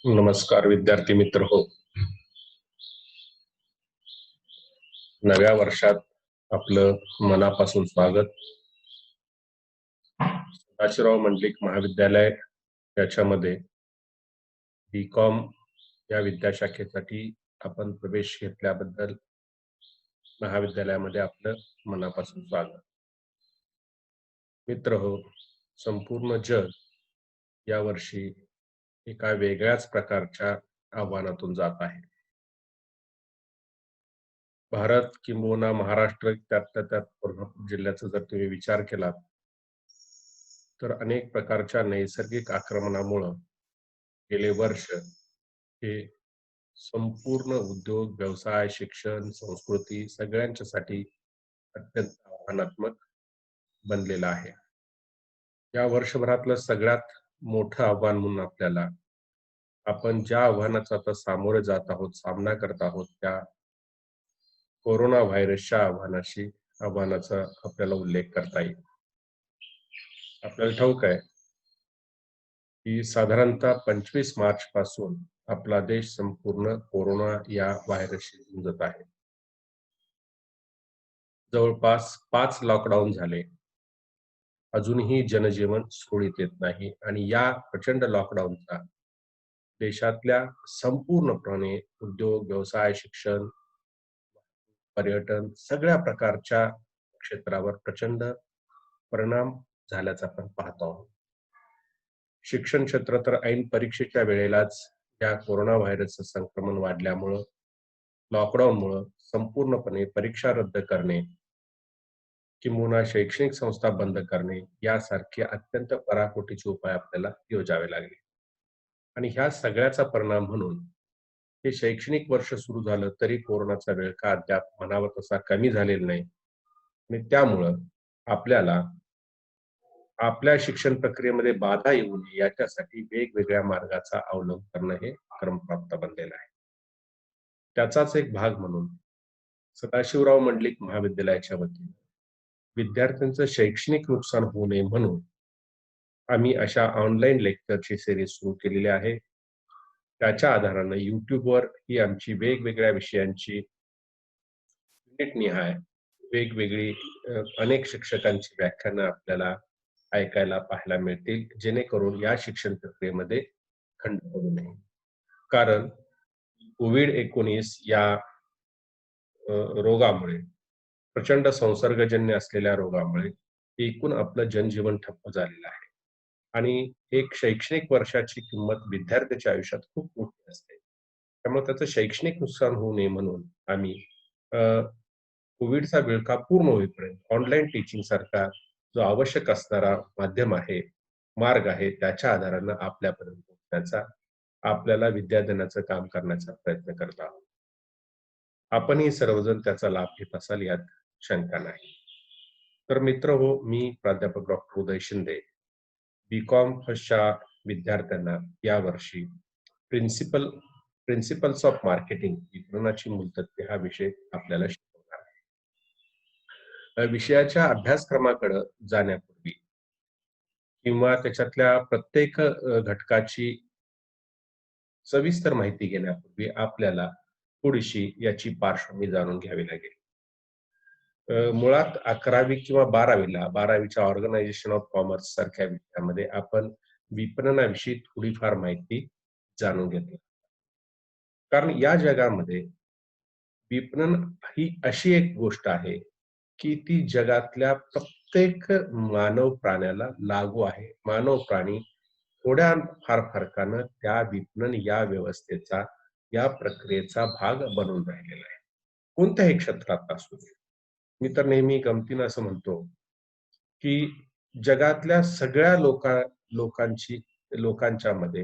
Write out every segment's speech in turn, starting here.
नमस्कार विद्यार्थी मित्र हो. नव्या वर्षात आपलं मनापासून स्वागत. सदाशिवराव मंडलिक महाविद्यालय याच्यामध्ये बीकॉम या विद्याशाखेसाठी आपण प्रवेश घेतल्याबद्दल महाविद्यालयामध्ये आपलं मनापासून स्वागत. मित्र हो, संपूर्ण जग यावर्षी एका वेगळ्याच प्रकारच्या आव्हानातून जात आहे. भारत किंबहुना महाराष्ट्र त्यात कोल्हापूर जिल्ह्याचा जर तुम्ही विचार केला तर अनेक प्रकारच्या नैसर्गिक आक्रमणामुळे गेले वर्ष हे संपूर्ण उद्योग, व्यवसाय, शिक्षण, संस्कृती सगळ्यांच्यासाठी अत्यंत आव्हानात्मक बनलेलं आहे. या वर्षभरातलं सगळ्यात मोठं आव्हान म्हणून आपल्याला आपण ज्या आव्हानाचा आता सामोरे जात आहोत, सामना करत आहोत, त्या कोरोना व्हायरसच्या आव्हानाचा आपल्याला उल्लेख करता येईल. आपल्याला ठाऊक आहे की साधारणतः 25 मार्च पासून आपला देश संपूर्ण कोरोना या व्हायरसशी झुंजत आहे. जवळपास 5 लॉकडाऊन झाले. अजूनही जनजीवन सुरळीत येत नाही आणि या प्रचंड लॉकडाऊनचा देशातल्या संपूर्णपणे उद्योग, व्यवसाय, शिक्षण, पर्यटन सगळ्या प्रकारच्या क्षेत्रावर प्रचंड परिणाम झाल्याचा आपण पाहतो आहोत. शिक्षण क्षेत्र तर ऐन परीक्षेच्या वेळेलाच या कोरोना व्हायरसचं संक्रमण वाढल्यामुळं, लॉकडाऊनमुळं संपूर्णपणे परीक्षा रद्द करणे किंबहुना शैक्षणिक संस्था बंद करणे यासारखे अत्यंत पराकोटीचे उपाय आपल्याला योजावे लागले. आणि ह्या सगळ्याचा परिणाम म्हणून हे शैक्षणिक वर्ष सुरू झालं तरी कोरोनाचा वेळखा अद्याप म्हणावा तसा कमी झालेला नाही. आणि त्यामुळं आपल्याला आपल्या शिक्षण प्रक्रियेमध्ये बाधा येऊ नये याच्यासाठी वेगवेगळ्या मार्गाचा अवलंब करणं हे क्रमप्राप्त बनलेलं आहे. त्याचाच एक भाग म्हणून सदाशिवराव मंडलिक महाविद्यालयाच्या वतीने विद्यार्थ्यांचं शैक्षणिक नुकसान होऊ नये म्हणून आम्ही अशा ऑनलाईन लेक्चरची सिरीज सुरू केलेली आहे. त्याच्या आधारानं युट्यूबवर ही आमची वेगवेगळ्या विषयांची निहाय वेगवेगळी अनेक शिक्षकांची व्याख्यानं आपल्याला ऐकायला पाहायला मिळतील, जेणेकरून या शिक्षण प्रक्रियेमध्ये खंड पडू नये. कारण कोविड-19 या रोगामुळे, प्रचंड संसर्गजन्य असलेल्या रोगामुळे एकूण आपलं जनजीवन ठप्प झालेलं आहे. आणि एक शैक्षणिक वर्षाची किंमत विद्यार्थ्याच्या आयुष्यात खूप मोठी असते. त्यामुळे त्याचं शैक्षणिक नुकसान होऊ नये म्हणून आम्ही कोविडचा विळखा पूर्ण होईपर्यंत ऑनलाईन टीचिंग सारखा जो आवश्यक असणारा माध्यम आहे, मार्ग आहे, त्याच्या आधारानं आपल्यापर्यंत पोहोचण्याचा, आपल्याला विद्या देण्याचं काम करण्याचा प्रयत्न करत आहोत. आपणही सर्वजण त्याचा लाभ घेत असाल यात शंका नाही. तर मित्र हो, मी प्राध्यापक डॉक्टर उदय शिंदे बीकॉम फर्स्टच्या विद्यार्थ्यांना यावर्षी प्रिन्सिपल्स ऑफ मार्केटिंग, विपणनाची मूलतत्वे हा विषय आपल्याला शिकवणार आहे. विषयाच्या अभ्यासक्रमाकडे जाण्यापूर्वी किंवा त्याच्यातल्या प्रत्येक घटकाची सविस्तर माहिती घेण्यापूर्वी आपल्याला थोडीशी याची पार्श्वभूमी जाणून घ्यावी लागेल. मुळात 11वी किंवा 12वीच्या ऑर्गनायझेशन ऑफ कॉमर्स सारख्या विषयामध्ये आपण विपणनाविषयी थोडीफार माहिती जाणून घेतली. कारण या जगामध्ये विपणन ही अशी एक गोष्ट आहे की ती जगातल्या प्रत्येक मानव प्राण्याला लागू आहे. मानव प्राणी थोड्या फार फरकानं त्या विपणन या व्यवस्थेचा, या प्रक्रियेचा भाग बनून राहिलेला आहे. कोणत्याही क्षेत्रात असू दे. मी तर नेहमी गमतीनं असं म्हणतो की जगातल्या सगळ्या लोकांच्या मध्ये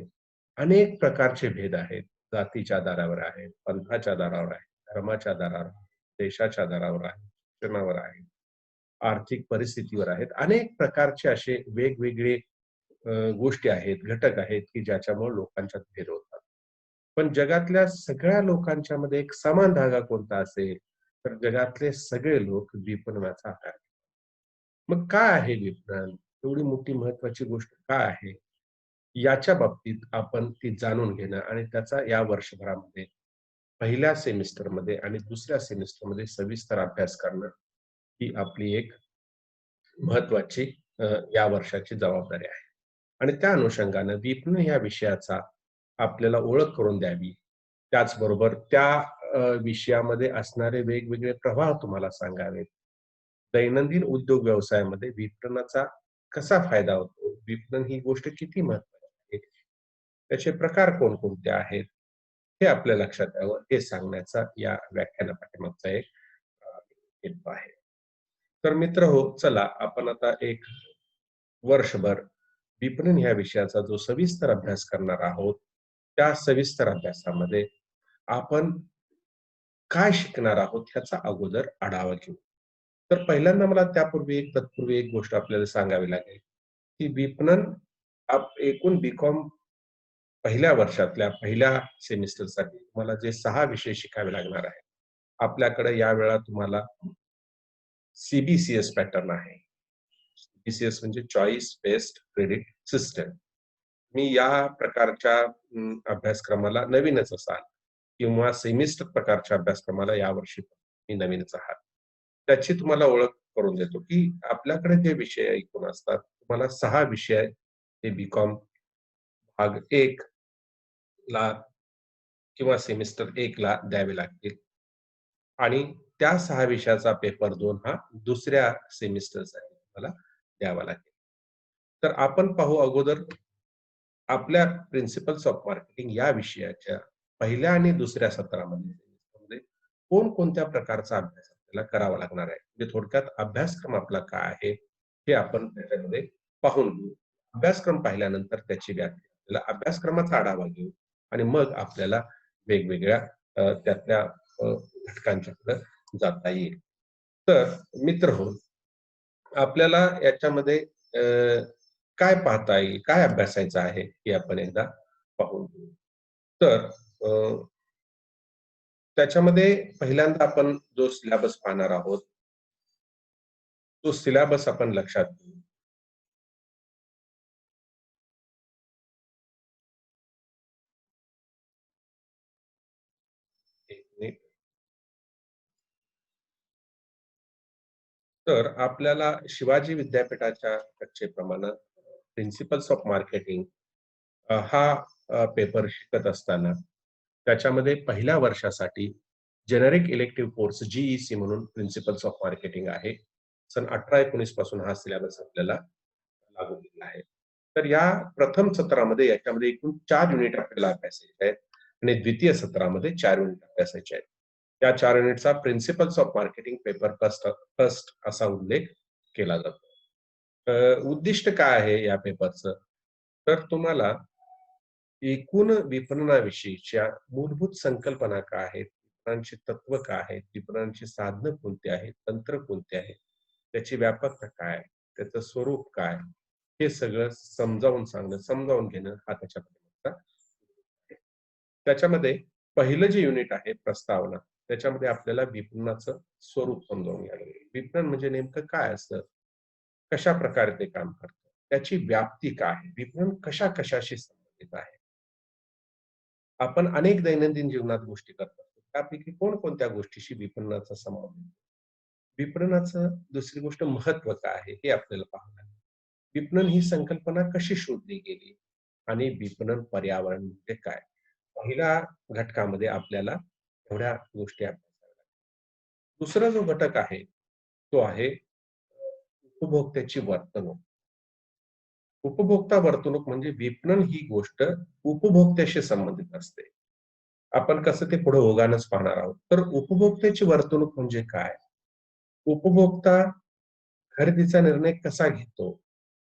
अनेक प्रकारचे भेद आहेत. जातीच्या आधारावर आहेत, पंथाच्या आधारावर आहेत, धर्माच्या आधारावर आहेत, देशाच्या आधारावर आहेत, शिक्षणावर आहेत, आर्थिक परिस्थितीवर आहेत. अनेक प्रकारचे असे वेगवेगळे गोष्टी आहेत, घटक आहेत की ज्याच्यामुळे लोकांच्यात भेद होतात. पण जगातल्या सगळ्या लोकांच्या मध्ये एक समान धागा कोणता असेल तर जगातले सगळे लोक विपणनाचा आधार. मग काय आहे विपणन? एवढी मोठी महत्वाची गोष्ट काय आहे? याच्या बाबतीत आपण ती जाणून घेणं आणि त्याचा या वर्षभरामध्ये पहिल्या सेमिस्टरमध्ये आणि दुसऱ्या सेमिस्टरमध्ये सविस्तर अभ्यास करणं, ही आपली एक महत्त्वाची या वर्षाची जबाबदारी आहे. आणि त्या अनुषंगानं विपणन या विषयाचा आपल्याला ओळख करून द्यावी. त्याचबरोबर त्या विषयामध्ये असणारे वेगवेगळे प्रवाह तुम्हाला सांगावेत. दैनंदिन उद्योग व्यवसायामध्ये विपणनाचा कसा फायदा होतो? विपणन ही गोष्ट किती महत्त्वाची आहे? त्याचे प्रकार कोणकोणते आहेत? हे आपल्या लक्षात यावं, हे सांगण्याचा या व्याख्यानापाठीमागचा एक हेतू आहे. तर मित्रहो, चला आपण आता एक वर्षभर विपणन ह्या विषयाचा जो सविस्तर अभ्यास करणार आहोत, त्या सविस्तर अभ्यासामध्ये आपण काय शिकणार आहोत ह्याचा अगोदर आढावा घेऊ. तर पहिल्यांदा मला तत्पूर्वी एक गोष्ट आपल्याला सांगावी लागेल, की विपणन एकूण बी-कॉम पहिल्या वर्षातल्या पहिल्या सेमिस्टरसाठी तुम्हाला जे 6 विषय शिकावे लागणार आहेत. आपल्याकडे यावेळेला तुम्हाला सी पॅटर्न आहे. सी म्हणजे चॉईस बेस्ड क्रेडिट सिस्टम. मी या प्रकारच्या अभ्यासक्रमाला नवीनच असाल किंवा सेमिस्टर प्रकारच्या अभ्यासक्रमाला यावर्षी मी नवीनच आहात. त्याची तुम्हाला ओळख करून देतो, की आपल्याकडे जे विषय ऐकून असतात, तुम्हाला 6 विषय हे बी-कॉम भाग 1 ला किंवा सेमिस्टर 1 ला द्यावे लागतील आणि त्या 6 विषयाचा पेपर 2 हा दुसऱ्या सेमिस्टरसाठी तुम्हाला द्यावा लागेल. तर आपण पाहू अगोदर आपल्या प्रिन्सिपल्स ऑफ मार्केटिंग या विषयाच्या पहिल्या आणि दुसऱ्या सत्रामध्ये कोणकोणत्या प्रकारचा अभ्यास आपल्याला करावा लागणार आहे. म्हणजे थोडक्यात अभ्यासक्रम आपला काय आहे, हे आपण त्याच्यामध्ये पाहून घेऊ. अभ्यासक्रम पाहिल्यानंतर त्याची व्याख्या, आपल्याला अभ्यासक्रमाचा आढावा घेऊ आणि मग आपल्याला वेगवेगळ्या त्यातल्या घटकांच्याकडे जाता येईल. तर मित्रहो, आपल्याला याच्यामध्ये काय पाहता येईल, काय अभ्यासायचं आहे, हे आपण एकदा पाहून घेऊ. तर त्याच्यामध्ये पहिल्यांदा आपण जो सिलेबस पाहणार आहोत, तो सिलेबस आपण लक्षात घेऊ. एक मिनिट. तर आपल्याला शिवाजी विद्यापीठाच्या कक्षेप्रमाणे प्रिन्सिपल्स ऑफ मार्केटिंग हा पेपर शिकत असताना त्याच्यामध्ये पहिल्या वर्षासाठी जेनेरिक इलेक्टिव्ह कोर्स जी म्हणून प्रिन्सिपल्स ऑफ मार्केटिंग आहे. सन 18-19 पासून हा सिलेबस आपल्याला लागू केला आहे. तर या प्रथम सत्रामध्ये याच्यामध्ये एकूण 4 युनिट आपल्याला अभ्यासायचे आहेत आणि द्वितीय सत्रामध्ये 4 युनिट अभ्यासायचे आहेत. त्या 4 युनिटचा principles of marketing paper first first असा उल्लेख केला जातो. उद्दिष्ट काय आहे या पेपरचं? तर तुम्हाला एकूण विपणनाविषयीच्या मूलभूत संकल्पना काय आहेत? विपणनाची तत्व काय आहेत? विपणनाची साधनं कोणती आहेत? तंत्र कोणते आहेत? त्याची व्यापकता काय? त्याचं स्वरूप काय? हे सगळं समजावून घेणं हा त्याच्या पाठीमागचा आहे. त्याच्यामध्ये पहिलं जे युनिट आहे प्रस्तावना, त्याच्यामध्ये आपल्याला विपणनाचं स्वरूप समजावून घ्यावं लागेल. विपणन म्हणजे नेमकं काय असतं? कशाप्रकारे ते काम करतं? त्याची व्याप्ती काय आहे? विपणन कशा-कशाशी संबंधित आहे? आपण अनेक दैनंदिन जीवनात गोष्टी करत असतो. त्यापैकी कोणकोणत्या गोष्टीशी विपणनाचा संबंध आहे? विपणनाचं दुसरी गोष्ट महत्त्व काय आहे हे आपल्याला पाहावं लागेल. विपणन ही संकल्पना कशी शोधली गेली आणि विपणन पर्यावरण म्हणजे काय? पहिल्या घटकामध्ये आपल्याला एवढ्या गोष्टी अभ्यासाव्या लागतात. दुसरा जो घटक आहे, तो आहे उपभोक्त्याची वर्तणूक. उपभोक्ता वर्तणूक म्हणजे विपणन ही गोष्ट उपभोक्त्याशी संबंधित असते. आपण कसं ते पुढे ओघानच पाहणार आहोत. तर उपभोक्त्याची वर्तणूक म्हणजे काय? उपभोक्ता खरेदीचा निर्णय कसा घेतो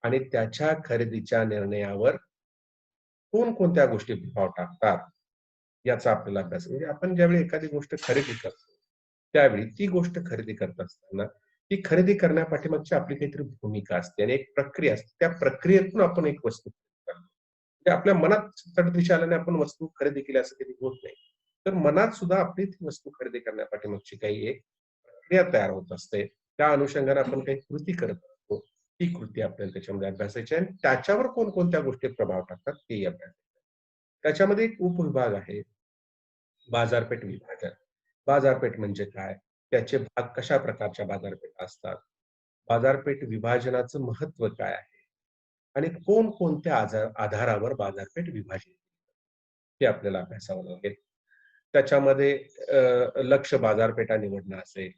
आणि त्याच्या खरेदीच्या निर्णयावर कोणकोणत्या गोष्टी प्रभाव टाकतात, याचा आपल्याला अभ्यास म्हणजे आपण ज्यावेळी एखादी गोष्ट खरेदी करतो, त्यावेळी ती गोष्ट खरेदी करत असताना, ती खरेदी करण्यापाठीमागची आपली काहीतरी भूमिका असते आणि एक प्रक्रिया असते. त्या प्रक्रियेतून आपण एक वस्तू खरेदी करतो. म्हणजे आपल्या मनात चटदिशी आल्याने आपण वस्तू खरेदी केली असं कधी होत नाही. तर मनात सुद्धा आपली ती वस्तू खरेदी करण्यापाठीमागची काही एक प्रक्रिया तयार होत असते. त्या अनुषंगाने आपण काही कृती करत असतो ती कृती आपल्याला त्याच्यामध्ये अभ्यासायची आहे आणि त्याच्यावर कोणकोणत्या गोष्टी प्रभाव टाकतात तेही अभ्यासायचं. त्याच्यामध्ये एक उपविभाग आहे, बाजारपेठ विभाजन. बाजारपेठ म्हणजे काय? त्याचे भाग कशा प्रकारच्या बाजारपेठा असतात? बाजारपेठ विभाजनाचं महत्त्व काय आहे? आणि कोणकोणत्या आधारावर बाजारपेठ विभाजित हे आपल्याला अभ्यासावं लागेल. त्याच्यामध्ये लक्ष्य बाजारपेठा निवडणं असेल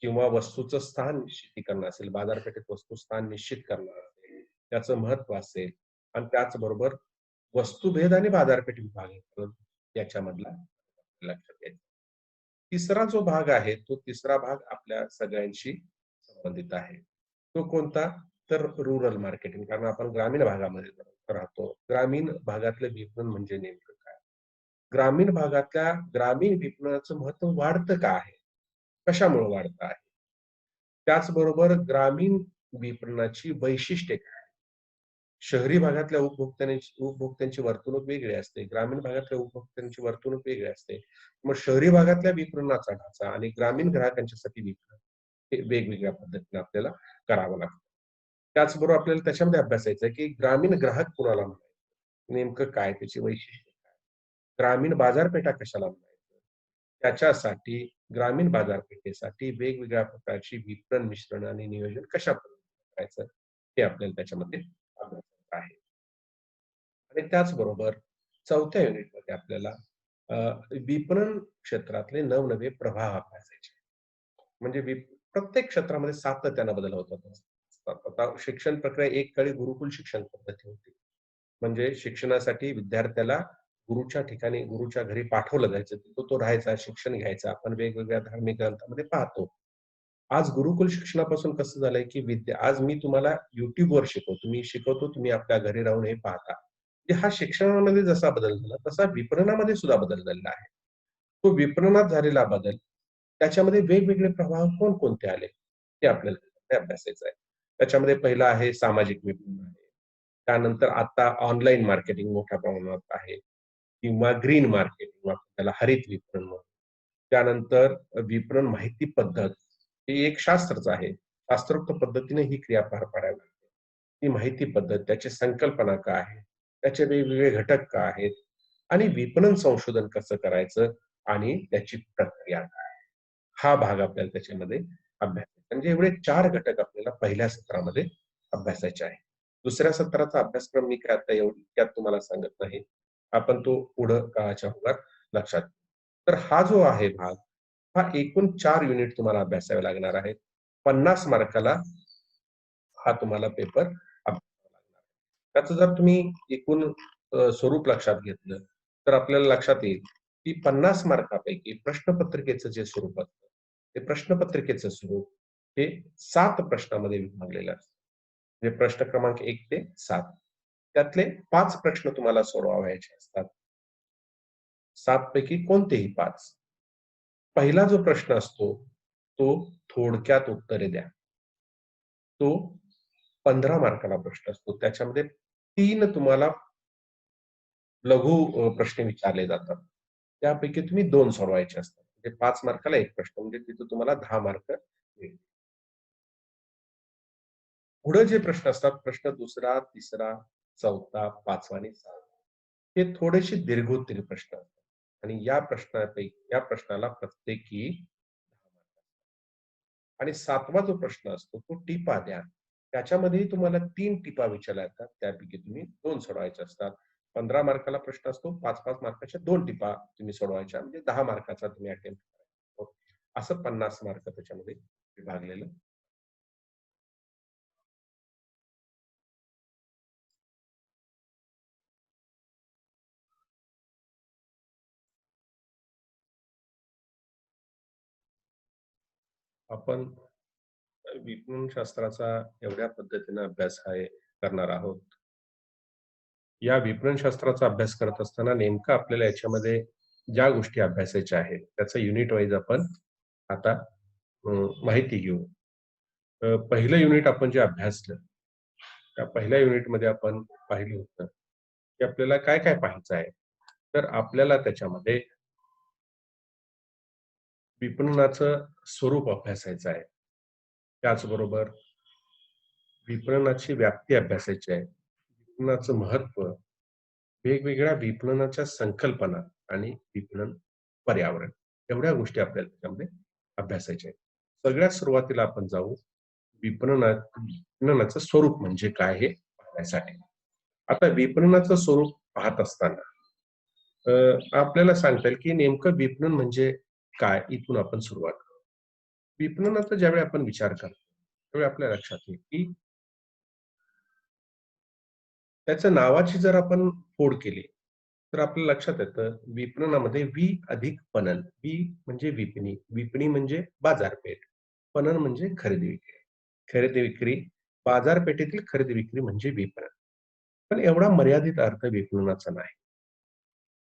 किंवा वस्तूचं स्थान निश्चिती करणं असेल, बाजारपेठेत वस्तू स्थान निश्चित करणं असेल, त्याचं महत्त्व असेल आणि त्याचबरोबर वस्तुभेद आणि बाजारपेठ विभागीकरण याच्यामधला लक्षात घ्यायचं. तिसरा जो भाग आहे, तो तिसरा भाग आपल्या सगळ्यांशी संबंधित आहे. तो कोणता? तर रुरल मार्केटिंग. कारण आपण ग्रामीण भागामध्ये राहतो. ग्रामीण भागातलं विपणन म्हणजे नेमकं काय? ग्रामीण भागातल्या ग्रामीण विपणनाचं महत्त्व वाढतं का आहे? कशामुळे वाढतं आहे? त्याचबरोबर ग्रामीण विपणनाची वैशिष्ट्ये काय? शहरी भागातल्या उपभोक्त्यांची वर्तणूक वेगळी असते. ग्रामीण भागातल्या उपभोक्त्यांची वर्तणूक वेगळी असते. मग शहरी भागातल्या विपणनाचा ढाचा आणि ग्रामीण ग्राहकांच्यासाठी विपणन हे वेगवेगळ्या पद्धतीने आपल्याला करावं लागतं. त्याचबरोबर आपल्याला त्याच्यामध्ये अभ्यासायचं आहे, की ग्रामीण ग्राहक कुणाला म्हणायचं? नेमकं काय? त्याची वैशिष्ट्ये काय? ग्रामीण बाजारपेठा कशाला म्हणायचं? त्याच्यासाठी ग्रामीण बाजारपेठेसाठी वेगवेगळ्या प्रकारची विपणन मिश्रण आणि नियोजन कशा पद्धतीने करायचं? हे आपल्याला त्याच्यामध्ये अभ्यासायचं आहे. आणि त्याचबरोबर 4थ्या युनिटमध्ये आपल्याला विपणन क्षेत्रातले नवनवे प्रवाह अभ्यासायचे. म्हणजे प्रत्येक क्षेत्रामध्ये सातत्यानं बदल होतात असतात. आता शिक्षण प्रक्रिया एक काळी गुरुकुल शिक्षण पद्धती होती. म्हणजे शिक्षणासाठी विद्यार्थ्याला गुरुच्या ठिकाणी, गुरुच्या घरी पाठवलं जायचं. तिथं तो राहायचा, शिक्षण घ्यायचा. आपण वेगवेगळ्या धार्मिक ग्रंथामध्ये पाहतो. आज गुरुकुल शिक्षणापासून कसं झालंय, की आज मी तुम्हाला YouTubeवर शिकवतो. मी शिकवतो, तुम्ही आपल्या घरी राहून हे पाहता. म्हणजे हा शिक्षणामध्ये जसा बदल झाला, तसा विपणनामध्ये सुद्धा बदल झालेला आहे. तो विपणनात झालेला बदल, त्याच्यामध्ये वेगवेगळे प्रभाव कोणकोणते आले, ते आपल्याला त्याच्यामध्ये अभ्यासायचं आहे. त्याच्यामध्ये पहिलं आहे सामाजिक विपणन आहे. त्यानंतर आता ऑनलाईन मार्केटिंग मोठ्या प्रमाणात आहे किंवा ग्रीन मार्केटिंग आपण त्याला हरित विपणन म्हणतो. त्यानंतर विपणन माहिती पद्धत हे एक शास्त्रच आहे. शास्त्रोक्त पद्धतीने ही क्रिया पार पाडावी लागते. ती माहिती पद्धत, त्याची संकल्पना काय आहे? त्याचे वेगवेगळे घटक काय आहेत? आणि विपणन संशोधन कसं करायचं आणि त्याची प्रक्रिया काय? हा भाग आपल्याला त्याच्यामध्ये अभ्यासायचा. म्हणजे एवढे 4 घटक आपल्याला पहिल्या सत्रामध्ये अभ्यासायचे आहे. दुसऱ्या सत्राचा अभ्यासक्रम मी काय आता इतक्यात तुम्हाला सांगत नाही. आपण तो पुढं काळाच्या ओघात लक्षात घेऊ. तर हा जो आहे भाग, हा एकूण 4 युनिट तुम्हाला अभ्यासावे लागणार आहेत. 50 मार्काला हा तुम्हाला पेपर अभ्यासावा लागणार आहे. त्याचं जर तुम्ही एकूण स्वरूप लक्षात घेतलं, तर आपल्याला लक्षात येईल, की 50 मार्कापैकी प्रश्नपत्रिकेचं जे स्वरूप असतं, ते प्रश्नपत्रिकेचं स्वरूप हे 7 प्रश्नामध्ये विभागलेलं असतं. म्हणजे प्रश्न क्रमांक 1 ते 7. त्यातले 5 प्रश्न तुम्हाला सोडवायचे असतात. 7 पैकी कोणतेही 5. पहिला जो प्रश्न असतो, तो थोडक्यात उत्तरे द्या. तो 15 मार्काला प्रश्न असतो. त्याच्यामध्ये 3 तुम्हाला लघु प्रश्न विचारले जातात. त्यापैकी तुम्ही 2 सोडवायचे असतात. म्हणजे 5 मार्काला 1 प्रश्न म्हणजे तिथं तुम्हाला 10 मार्क मिळतील. पुढे जे प्रश्न असतात, प्रश्न 2रा, 3रा, 4था, 5वा आणि 6वा हे थोडेसे दीर्घोत्तरी प्रश्न असतात आणि या प्रश्नाला प्रत्येकी 10 मार्क. आणि 7वा जो प्रश्न असतो तो टिपा द्या. त्याच्यामध्येही तुम्हाला 3 टिपा विचारल्या जातात. त्यापैकी तुम्ही 2 सोडवायचे असतात. 15 मार्काला प्रश्न असतो. 5-5 मार्काच्या 2 टिपा तुम्ही सोडवायच्या म्हणजे 10 मार्काचा तुम्ही अटेम्प्ट करायचा. असं 50 मार्क त्याच्यामध्ये विभागलेलं. आपण विपणन शास्त्राचा एवढ्या पद्धतीने अभ्यास आहे करणार आहोत. या विपणन शास्त्राचा अभ्यास करत असताना नेमकं आपल्याला याच्यामध्ये ज्या गोष्टी अभ्यासायच्या आहेत, त्याचं युनिट वाईज आपण आता माहिती घेऊ. पहिलं युनिट आपण जे अभ्यासलं, त्या पहिल्या युनिटमध्ये आपण पाहिलं होतं, की आपल्याला काय-काय पाहायचं आहे. तर आपल्याला त्याच्यामध्ये विपणनाचं स्वरूप अभ्यासायचं आहे. त्याचबरोबर विपणनाची व्याप्ती अभ्यासायची आहे. विपणनाचं महत्त्व, वेगवेगळ्या विपणनाच्या संकल्पना आणि विपणन पर्यावरण एवढ्या गोष्टी आपल्याला त्याच्यामध्ये अभ्यासायच्या आहेत. सगळ्यात सुरुवातीला आपण जाऊ विपणनाचं स्वरूप म्हणजे काय हे पाहण्यासाठी. आता विपणनाचं स्वरूप पाहत असताना आपल्याला सांगता येईल की नेमकं विपणन म्हणजे काय? इथून आपण सुरुवात करू. विपणनाचा ज्यावेळी आपण विचार करतो, त्यावेळी आपल्या लक्षात येईल की त्याच्या नावाची जर आपण फोड केली, तर आपल्या लक्षात येतं विपणनामध्ये वि अधिक पणन. वि म्हणजे विपणी, विपणी म्हणजे बाजारपेठ, पणन म्हणजे खरेदी-विक्री. खरेदी-विक्री, बाजारपेठेतील खरेदी-विक्री म्हणजे विपणन. पण एवढा मर्यादित अर्थ विपणनाचा नाही.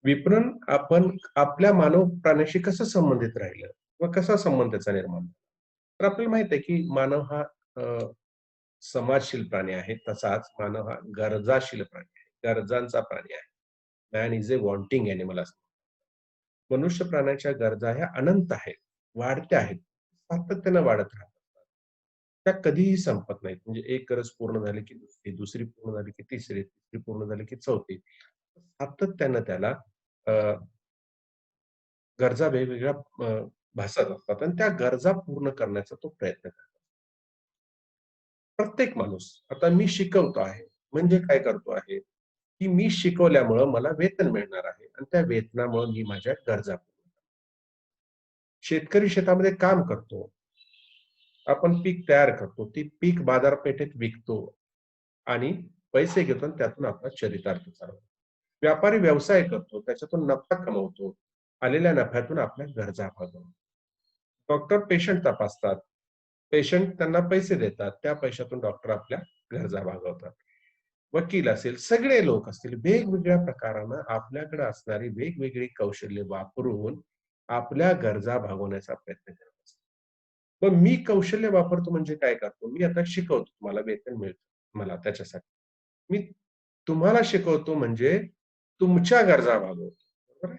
विपणन आपण आपल्या मानव प्राण्याशी कसं संबंधित राहिलं किंवा कसा संबंध त्याचा निर्माण झाला? तर आपल्याला माहित आहे की मानव हा समाजशील प्राणी आहे. तसाच मानव हा गरजाशील प्राणी आहे. गरजांचा प्राणी आहे. Man is a wanting animal असं. मनुष्य प्राण्याच्या गरजा ह्या अनंत आहेत, वाढत्या आहेत, सातत्यानं वाढत राहतात. त्या कधीही संपत नाहीत. म्हणजे एक गरज पूर्ण झाली की दुसरी, दुसरी पूर्ण झाली की तिसरी, तिसरी पूर्ण झाली की चौथी. सातत्यानं त्याला अ, गरजा वेगवेगळ्या भासत असतात आणि त्या गरजा पूर्ण करण्याचा तो प्रयत्न करतो. प्रत्येक माणूस आता मी शिकवतो आहे, म्हणजे काय करतो आहे, की मी शिकवल्यामुळं मला वेतन मिळणार आहे आणि त्या वेतनामुळं मी माझ्या गरजा शेतकरी शेतामध्ये काम करतो. आपण पीक तयार करतो. ती पीक बाजारपेठेत विकतो आणि पैसे घेतो आणि त्यातून आपला चरितार्थ चालवतो. व्यापारी व्यवसाय करतो, त्याच्यातून नफा कमवतो. आलेल्या नफ्यातून आपल्या गरजा भागवतो. डॉक्टर पेशंट तपासतात. पेशंट त्यांना पैसे देतात. त्या पैशातून डॉक्टर आपल्या गरजा भागवतात. वकील असेल, सगळे लोक असतील, वेगवेगळ्या प्रकारानं आपल्याकडे असणारी वेगवेगळी कौशल्य वापरून आपल्या गरजा भागवण्याचा प्रयत्न करत असतात. मग मी कौशल्य वापरतो म्हणजे काय करतो? मी आता शिकवतो, मला वेतन मिळतं मला त्याच्यासाठी. मी तुम्हाला शिकवतो म्हणजे तुमच्या गरजा भागवतो. बरोबर आहे?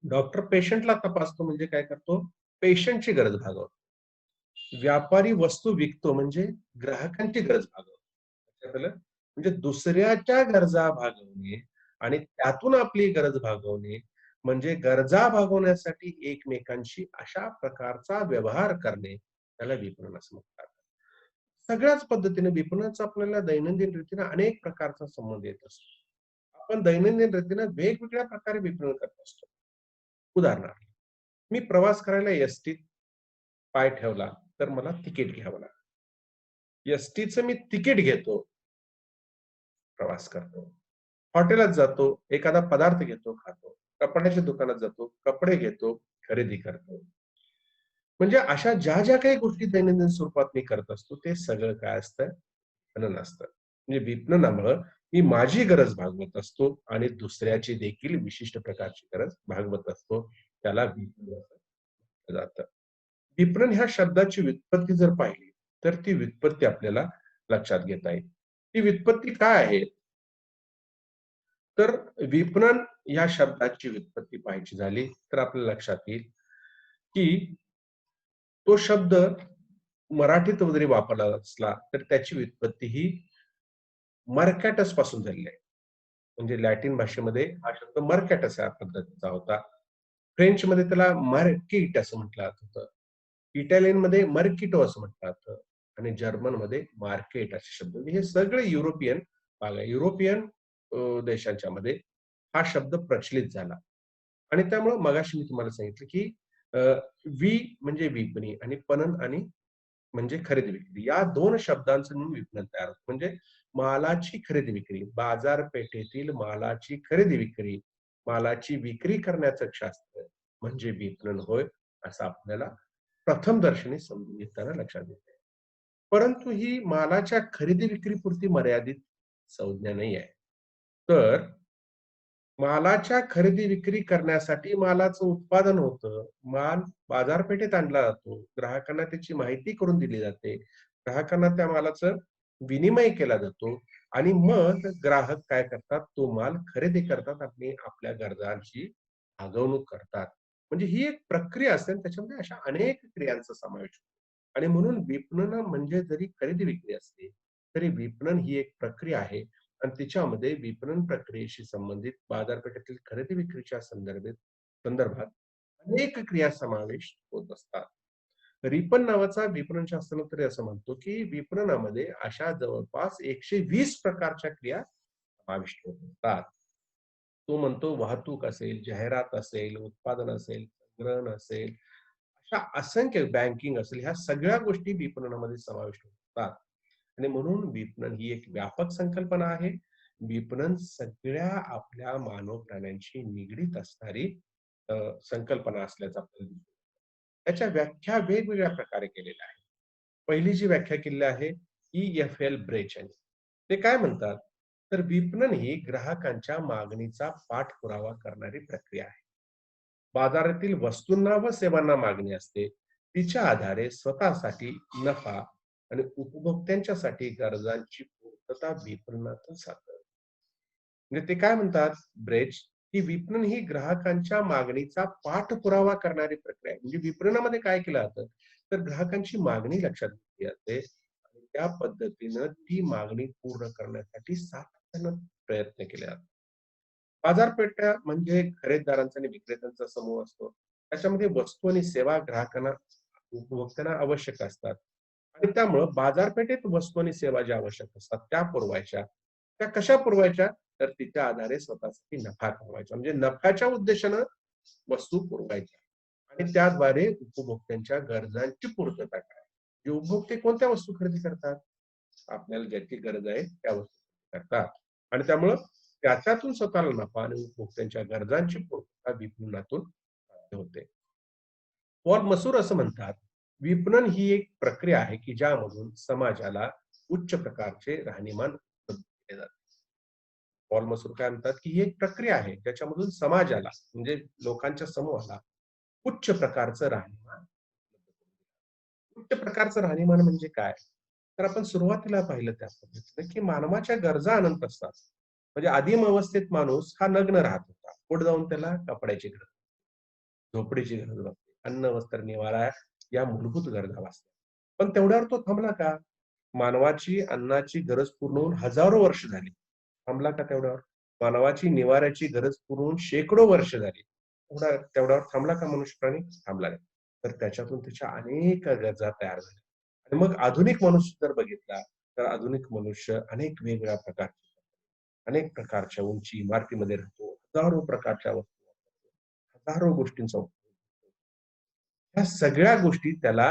डॉक्टर पेशंटला तपासतो म्हणजे काय करतो? पेशंटची गरज भागवतो. व्यापारी वस्तू विकतो म्हणजे ग्राहकांची गरज भागवतो. लक्षात आलं? म्हणजे दुसऱ्याच्या गरजा भागवणे आणि त्यातून आपली गरज भागवणे म्हणजे गरजा भागवण्यासाठी एकमेकांशी अशा प्रकारचा व्यवहार करणे, त्याला विपणन असं म्हणतात. सगळ्याच पद्धतीने विपणनाचा आपल्याला दैनंदिन रीतीने अनेक प्रकारचा संबंध येत असतो. आपण दैनंदिन रीतीने वेगवेगळ्या प्रकारे विपणन करत असतो. उदाहरणार्थ, मी प्रवास करायला एसटीत पाय ठेवला, तर मला तिकीट घ्यावं लागतं. एसटीचं मी तिकीट घेतो, प्रवास करतो. हॉटेलात जातो, एखादा पदार्थ घेतो, खातो. कपड्याच्या दुकानात जातो, कपडे घेतो, खरेदी करतो. म्हणजे अशा ज्या काही गोष्टी दैनंदिन स्वरूपात मी करत असतो, ते सगळं काय असतं? विपणन असतं. म्हणजे विपणनामुळं मी माझी गरज भागवत असतो आणि दुसऱ्याची देखील विशिष्ट प्रकारची गरज भागवत असतो. त्याला विपणन असं म्हटलं जातं. विपणन ह्या शब्दाची व्युत्पत्ती जर पाहिली, तर ती व्युत्पत्ती आपल्याला लक्षात घेता येईल. ती व्युत्पत्ती काय आहे? तर विपणन या शब्दाची व्युत्पत्ती पाहायची झाली, तर आपल्या लक्षात येईल, की तो शब्द मराठीत जरी वापरला असला, तर त्याची व्युत्पत्ती ही मर्कॅटस पासून झालेली आहे. म्हणजे लॅटिन भाषेमध्ये हा शब्द मर्कॅटस या पद्धतीचा होता. फ्रेंचमध्ये त्याला मार्किट असं म्हटलं जात होतं. इटालियनमध्ये मर्किटो असं म्हटलं जातं आणि जर्मनमध्ये मार्केट असे शब्द म्हणजे हे सगळे युरोपियन भाग आहे. युरोपियन देशांच्यामध्ये हा शब्द प्रचलित झाला आणि त्यामुळं मगाशी मी तुम्हाला सांगितलं, की अ, वि म्हणजे विपणी आणि पणन आणि म्हणजे खरेदी-विक्री. या 2 शब्दांचं मिळून विपणन तयार होतं. म्हणजे मालाची खरेदी-विक्री, बाजारपेठेतील मालाची खरेदी-विक्री, मालाची विक्री करण्याचं शास्त्र म्हणजे विपणन होय, असं आपल्याला प्रथमदर्शनी समजून घेताना लक्षात येतंय. परंतु ही मालाच्या खरेदी-विक्रीपुरती मर्यादित संज्ञा नाही आहे. तर मालाच्या खरेदी-विक्री करण्यासाठी मालाचं उत्पादन होतं. माल बाजारपेठेत आणला जातो. ग्राहकांना त्याची माहिती करून दिली जाते. ग्राहकांना त्या मालाचं विनिमय केला जातो आणि मग ग्राहक काय करतात, तो माल खरेदी करतात आणि आपल्या गरजांची भागवणूक करतात. म्हणजे ही एक प्रक्रिया असते आणि त्याच्यामध्ये अशा अनेक क्रियांचा समावेश होतो. आणि म्हणून विपणन म्हणजे जरी खरेदी-विक्री असते, तरी विपणन ही एक प्रक्रिया आहे आणि तिच्यामध्ये विपणन प्रक्रियेशी संबंधित बाजारपेठेतील खरेदी विक्रीच्या संदर्भात अनेक क्रिया समावेश होत असतात. रिपन नावाचा विपणन शास्त्रज्ञ तरी असं म्हणतो, की विपणनामध्ये अशा जवळपास 120 प्रकारच्या क्रिया समाविष्ट होत असतात. तो म्हणतो वाहतूक असेल, जाहिरात असेल, उत्पादन असेल, संग्रहण असेल, अशा असंख्य बँकिंग असेल, ह्या सगळ्या गोष्टी विपणनामध्ये समाविष्ट होतात. आणि म्हणून विपणन ही एक व्यापक संकल्पना आहे. विपणन सगळ्या आपल्या मानव प्राण्यांशी निगडीत असणारी संकल्पना असल्याचं आपल्याला दिसतं. त्याच्या व्याख्या वेगवेगळ्या प्रकारे केलेल्या आहेत. पहिली जी व्याख्या केलेली आहे, EFL ब्रेच यांनी. ते काय म्हणतात? तर विपणन ही ग्राहकांच्या मागणीचा पाठपुरावा करणारी प्रक्रिया आहे. बाजारातील वस्तूंना व सेवांना मागणी असते. तिच्या आधारे स्वतःसाठी नफा आणि उपभोक्त्यांच्यासाठी गरजांची पूर्तता विपणनातून साधतात. म्हणजे ते काय म्हणतात ब्रेच, की विपणन ही ग्राहकांच्या मागणीचा पाठपुरावा करणारी प्रक्रिया आहे. म्हणजे विपणनामध्ये काय केलं जातं, तर ग्राहकांची मागणी लक्षात घेतली जाते आणि त्या पद्धतीनं ती मागणी पूर्ण करण्यासाठी सातत्यानं प्रयत्न केले जातात. बाजारपेठा म्हणजे खरेदीदारांचा आणि विक्रेत्यांचा समूह असतो. त्याच्यामध्ये वस्तू आणि सेवा ग्राहकांना, उपभोक्त्यांना आवश्यक असतात. आणि त्यामुळं बाजारपेठेत वस्तू आणि सेवा ज्या आवश्यक असतात त्या पुरवायच्या. त्या कशा पुरवायच्या? तर तिच्या आधारे स्वतःसाठी नफा कमवायचा. म्हणजे नफ्याच्या उद्देशानं वस्तू पुरवायच्या आणि त्याद्वारे उपभोक्त्यांच्या गरजांची पूर्तता करायची. जे उपभोक्ते कोणत्या वस्तू खरेदी करतात? आपल्याला ज्याची गरज आहे त्या वस्तू करतात आणि त्यामुळं त्याच्यातून स्वतःला नफा आणि उपभोक्त्यांच्या गरजांची पूर्तता विपणनातून साध्य होते. पॉल मसूर असं म्हणतात, विपणन ही एक प्रक्रिया आहे की ज्यामधून समाजाला उच्च प्रकारचे राहणीमान उपलब्ध केले जाते. पॉल मसूर काय म्हणतात, की ही एक प्रक्रिया आहे ज्याच्यामधून समाजाला म्हणजे लोकांच्या समूहाला उच्च प्रकारचं राहणीमान उपलब्ध करून दिलं. उच्च प्रकारचं राहणीमान म्हणजे काय? तर आपण सुरुवातीला पाहिलं त्या पद्धतीने, की मानवाच्या गरजा अनंत असतात. म्हणजे आदिम अवस्थेत माणूस हा नग्न राहत होता. पुढे जाऊन त्याला कपड्याची गरज, झोपडीची गरज भासते. अन्न, वस्त्र, निवारा या मूलभूत गरजा भासतात. पण तेवढ्यावर तो थांबला का? मानवाची अन्नाची गरज पूर्ण होऊन हजारो वर्ष झाली. थांबला का तेवढ्यावर? मानवाची निवाऱ्याची गरज पूर्ण होऊन शेकडो वर्ष झाली. तेवढ्यावर थांबला का मनुष्य प्राणी? थांबला नाही. तर त्याच्यातून त्याच्या अनेक गरजा तयार झाल्या. आणि मग आधुनिक मनुष्य जर बघितला, तर आधुनिक मनुष्य अनेक वेगवेगळ्या प्रकारचे, अनेक प्रकारच्या उंची इमारतीमध्ये राहतो. हजारो प्रकारच्या वस्तू वापरतो. हजारो गोष्टींचा उपयोग करतो. ह्या सगळ्या गोष्टी त्याला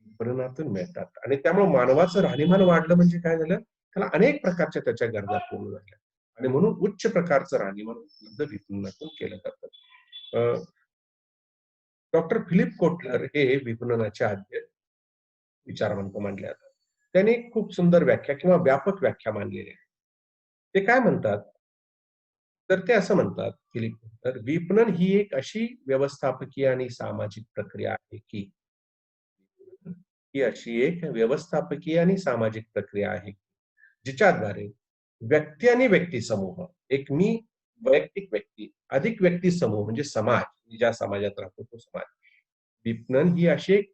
विपणनातून मिळतात आणि त्यामुळे मानवाचं राहणीमान वाढलं म्हणजे काय झालं? त्याला अनेक प्रकारच्या त्याच्या गरजा पूर्ण झाल्या आणि म्हणून उच्च प्रकारचं राहणीमान उपलब्ध विपणनातून केलं जातं. डॉक्टर फिलिप कोटलर हे विपणनाचे आद्य विचारवंत मानले जातात. त्यांनी खूप सुंदर व्याख्या किंवा व्यापक व्याख्या मांडलेली आहे. ते काय म्हणतात? तर ते असं म्हणतात फिलिप कोटलर, विपणन ही एक अशी व्यवस्थापकीय आणि सामाजिक प्रक्रिया आहे की ही अशी एक व्यवस्थापकीय आणि सामाजिक प्रक्रिया आहे, जिच्याद्वारे व्यक्ती आणि व्यक्ती समूह, एक मी वैयक्तिक व्यक्ती, अधिक व्यक्ती समूह म्हणजे समाज, मी ज्या समाजात राहतो तो समाज. विपणन ही अशी एक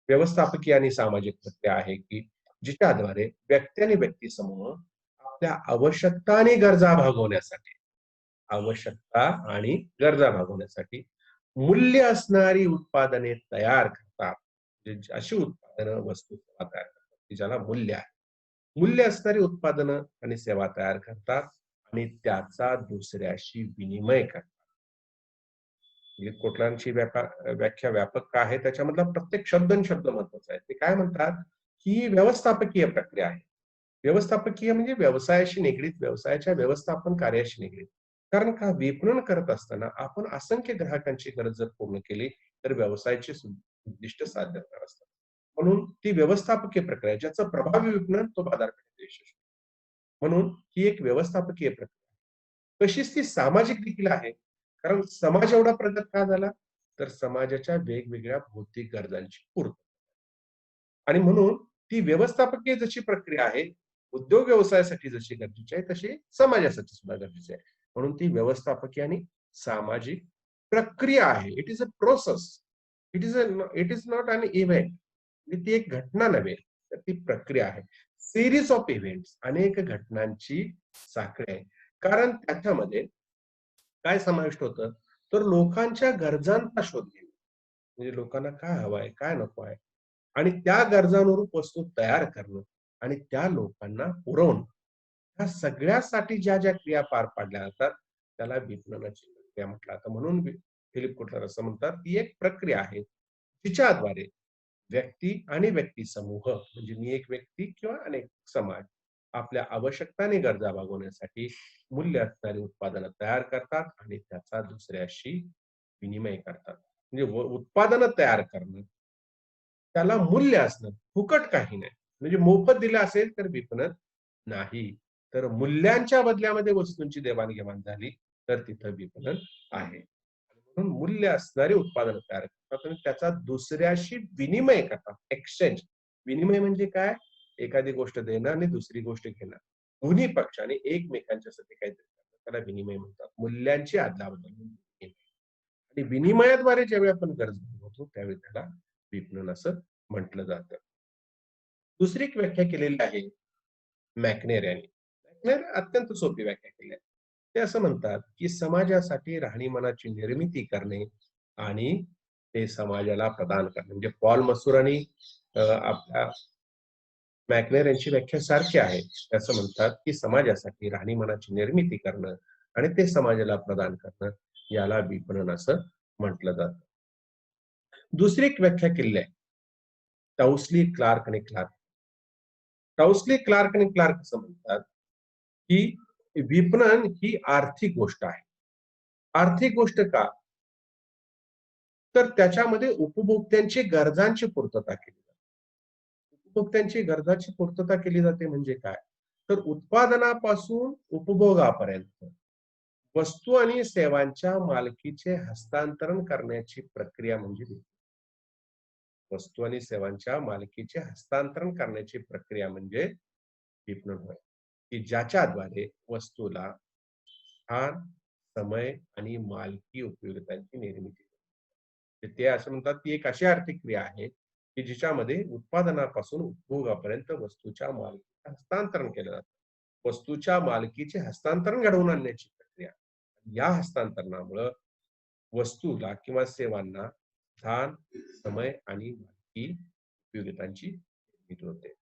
व्यवस्थापकीय आणि सामाजिक प्रक्रिया आहे, की जिच्याद्वारे व्यक्ती आणि व्यक्ती समूह आपल्या आवश्यकता आणि गरजा भागवण्यासाठी आवश्यकता आणि गरजा भागवण्यासाठी मूल्य असणारी उत्पादने तयार करतात. म्हणजे अशी उत्पादनं, वस्तू, सेवा तयार करतात, की ज्याला मूल्य आहे. मूल्य असणारी उत्पादनं आणि सेवा तयार करतात आणि त्याचा दुसऱ्याशी विनिमय करतात. म्हणजे कोटलांची व्याख्या व्यापक का आहे? त्याच्यामधला प्रत्येक शब्द आणि शब्द महत्वाचा आहे. ते काय म्हणतात, ही व्यवस्थापकीय प्रक्रिया आहे. व्यवस्थापकीय म्हणजे व्यवसायाशी निगडीत, व्यवसायाच्या व्यवस्थापन कार्याशी निगडीत. कारण का विपणन करत असताना आपण असंख्य ग्राहकांची गरज जर पूर्ण केली, तर व्यवसायाचे उद्दिष्ट साध्य होणार असतात. म्हणून ती व्यवस्थापकीय प्रक्रिया आहे. ज्याचं प्रभावी विपणन तो बाजारपेठेत यशस्वी. म्हणून ही एक व्यवस्थापकीय प्रक्रिया आहे. तशीच ती सामाजिक देखील आहे. कारण समाज एवढा प्रगत का झाला? तर समाजाच्या वेगवेगळ्या भौतिक गरजांची पूर्तता. आणि म्हणून ती व्यवस्थापकीय जशी प्रक्रिया आहे, उद्योग व्यवसायासाठी जशी गरजेची आहे, तशी समाजासाठी सुद्धा गरजेची आहे. म्हणून ती व्यवस्थापकीय आणि सामाजिक प्रक्रिया आहे. It is a process. It is not an event. ती एक घटना नव्हे, तर ती प्रक्रिया आहे. सिरीज ऑफ इव्हेंट्स, अनेक घटनांची साखळी आहे. कारण त्याच्यामध्ये काय समाविष्ट होतं, तर लोकांच्या गरजांचा शोध घेणे. म्हणजे लोकांना काय हवं आहे, काय नको आहे आणि त्या गरजांनुरूप वस्तू तयार करणं आणि त्या लोकांना पुरवणं. ह्या सगळ्यासाठी ज्या क्रिया पार पाडल्या जातात, त्याला विपणनाची प्रक्रिया म्हटलं जातं. म्हणून फिलिप कोटलर असं म्हणतात, ती एक प्रक्रिया आहे, जिच्याद्वारे व्यक्ती आणि व्यक्ती समूह म्हणजे मी एक व्यक्ती किंवा अनेक समाज आपल्या आवश्यकता आणि गरजा भागवण्यासाठी मूल्य असणारी उत्पादनं तयार करतात आणि त्याचा दुसऱ्याशी विनिमय करतात. म्हणजे उत्पादनं तयार करणं, त्याला मूल्य असणं, फुकट काही नाही. म्हणजे मोफत दिलं असेल तर विपणन नाही. तर मूल्यांच्या बदल्यामध्ये वस्तूंची देवाण-घेवाण झाली, तर तिथं विपणन आहे. म्हणून मूल्य असणारी उत्पादनं तयार करतात आणि त्याचा दुसऱ्याशी विनिमय करतात. एक्सचेंज. विनिमय म्हणजे काय? एखादी गोष्ट देणं आणि दुसरी गोष्ट घेणं. दोन्ही पक्षाने एकमेकांच्यासाठी काहीतरी करणं. त्याला विनिमय म्हणतात. मूल्यांची अदला-बदल. आणि विनिमयाद्वारे ज्यावेळी आपण गरज भागवतो, त्यावेळी त्याला विपणन असं म्हटलं जातं. दुसरी एक व्याख्या केलेली आहे मॅकनेर यांनी. मॅकनेर अत्यंत सोपी व्याख्या केली आहे. ते असं म्हणतात, की समाजासाठी राहणीमानाची निर्मिती करणे आणि ते समाजाला प्रदान करणे. म्हणजे पॉल मसुरानी आपल्या मॅकनेर यांची व्याख्या सारखी आहे. ते असं म्हणतात, की समाजासाठी राहणीमानाची निर्मिती करणं आणि ते समाजाला प्रदान करणं, याला विपणन असं म्हटलं जातं. दुसरी एक व्याख्या केलेली आहे. टाउस्ली, क्लार्क आणि क्लार्क. टाउस्ली, क्लार्क आणि क्लार्क असं म्हणतात, की विपणन ही आर्थिक गोष्ट आहे. आर्थिक गोष्ट का? तर त्याच्यामध्ये उपभोक्त्यांची गरजांची पूर्तता केली जाते. उपभोक्त्यांची गरजाची पूर्तता केली जाते म्हणजे काय? तर उत्पादनापासून उपभोगापर्यंत वस्तू आणि सेवांच्या मालकीचे हस्तांतरण करण्याची प्रक्रिया म्हणजे विपणन. वस्तू आणि सेवांच्या मालकीचे हस्तांतरण करण्याची प्रक्रिया म्हणजे विपणन होय, की ज्याच्याद्वारे वस्तूला स्थान, समय आणि मालकी उपयोगितांची निर्मिती होते. ते असं म्हणतात, की एक अशी आर्थिक क्रिया आहे, की जिच्यामध्ये उत्पादनापासून उपभोगापर्यंत वस्तूच्या मालकीचं हस्तांतरण केलं जातं. वस्तूच्या मालकीचे हस्तांतरण घडवून आणण्याची प्रक्रिया. या हस्तांतरणामुळं वस्तूला किंवा सेवांना स्थान, समय आणि मालकी उपयोगितांची निर्मिती होते.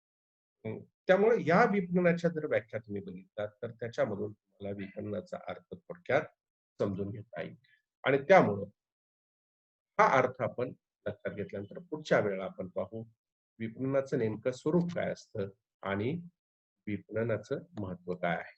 हं. त्यामुळे या विपणनाच्या जर व्याख्या तुम्ही बघितलात, तर त्याच्यामधून तुम्हाला विपणनाचा अर्थ थोडक्यात समजून घेता येईल. आणि त्यामुळं हा अर्थ आपण लक्षात घेतल्यानंतर पुढच्या वेळेला आपण पाहू, विपणनाचं नेमकं स्वरूप काय असतं आणि विपणनाचं महत्व काय आहे.